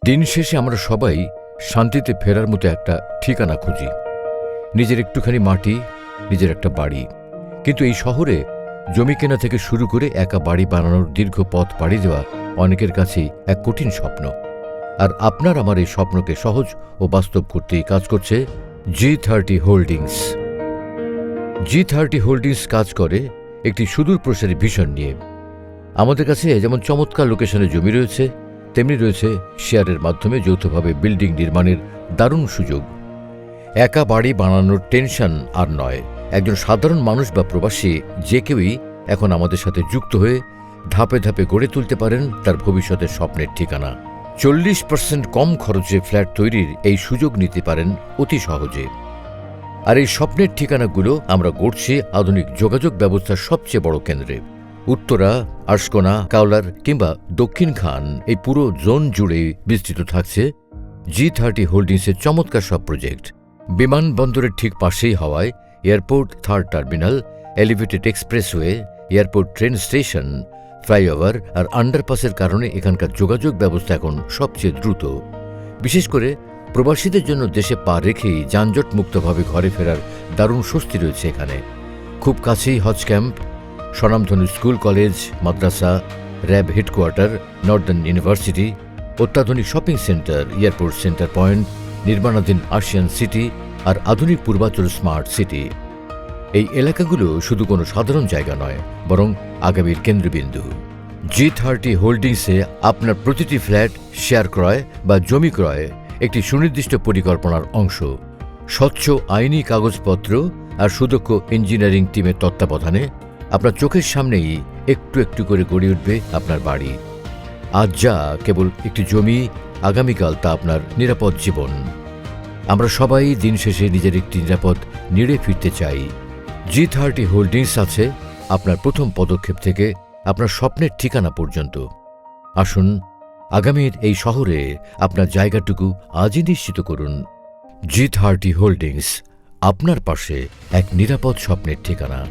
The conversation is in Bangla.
দিন শেষে আমরা সবাই শান্তিতে ফেরার মতো একটা ঠিকানা খুঁজি। নিজের একটুখানি মাটি, নিজের একটা বাড়ি। কিন্তু এই শহরে জমি কেনা থেকে শুরু করে একা বাড়ি বানানোর দীর্ঘ পথ পাড়ি দেওয়া অনেকের কাছেই এক কঠিন স্বপ্ন। আর আপনার আমার এই স্বপ্নকে সহজ ও বাস্তব করতেই কাজ করছে G30 হোল্ডিংস। G30 হোল্ডিংস কাজ করে একটি সুদূর প্রসারী ভিশন নিয়ে। আমাদের কাছে যেমন চমৎকার লোকেশনে জমি রয়েছে, তেমনি রয়েছে শেয়ারের মাধ্যমে যৌথভাবে বিল্ডিং নির্মাণের দারুণ সুযোগ। একা বাড়ি বানানোর টেনশন আর নয়। একজন সাধারণ মানুষ বা প্রবাসী যে কেউই এখন আমাদের সাথে যুক্ত হয়ে ধাপে ধাপে গড়ে তুলতে পারেন তার ভবিষ্যতের স্বপ্নের ঠিকানা। 40% কম খরচে ফ্ল্যাট তৈরির এই সুযোগ নিতে পারেন অতি সহজে। আর এই স্বপ্নের ঠিকানাগুলো আমরা গড়ছি আধুনিক যোগাযোগ ব্যবস্থার সবচেয়ে বড় কেন্দ্রে। উত্তরা, আশকোনা, কাওলার কিংবা দক্ষিণ খান, এই পুরো জোন জুড়ে বিস্তৃত থাকছে G30 হোল্ডিংসের চমৎকার সব প্রজেক্ট। বিমানবন্দরের ঠিক পাশেই হওয়ায় airport, third terminal, elevated expressway, airport train station, flyover আর আন্ডারপাসের কারণে এখানকার যোগাযোগ ব্যবস্থা এখন সবচেয়ে দ্রুত। বিশেষ করে প্রবাসীদের জন্য দেশে পা রেখেই যানজট মুক্তভাবে ঘরে ফেরার দারুণ স্বস্তি রয়েছে এখানে। খুব কাছেই হজ ক্যাম্প, স্বনামধন্য স্কুল, কলেজ, মাদ্রাসা, র্যাব হেডকোয়ার্টার, নর্দার্ন ইউনিভার্সিটি, অত্যাধুনিক shopping centre, airport centre point, নির্মাণাধীন আশিয়ান সিটি আর আধুনিক পূর্বাঞ্চল স্মার্ট সিটি। এই এলাকাগুলো শুধু কোনো সাধারণ জায়গা নয়, বরং আগামীর কেন্দ্রবিন্দু। G30 হোল্ডিংসে আপনার প্রতিটি ফ্ল্যাট, শেয়ার ক্রয় বা জমি ক্রয় একটি সুনির্দিষ্ট পরিকল্পনার অংশ। স্বচ্ছ আইনি কাগজপত্র আর সুদক্ষ ইঞ্জিনিয়ারিং টিমের তত্ত্বাবধানে আপনার চোখের সামনেই একটু একটু করে গড়ে উঠবে আপনার বাড়ি। আজ যা কেবল একটি জমি, আগামীকাল তা আপনার নিরাপদ জীবন। আমরা সবাই দিন শেষে নিজের একটি নিরাপদ নিড়ে ফিরতে চাই। G30 হোল্ডিংস আছে আপনার প্রথম পদক্ষেপ থেকে আপনার স্বপ্নের ঠিকানা পর্যন্ত। আসুন, আগামীর এই শহরে আপনার জায়গাটুকু আজই নিশ্চিত করুন। G30 হোল্ডিংস, আপনার পাশে এক নিরাপদ স্বপ্নের ঠিকানা।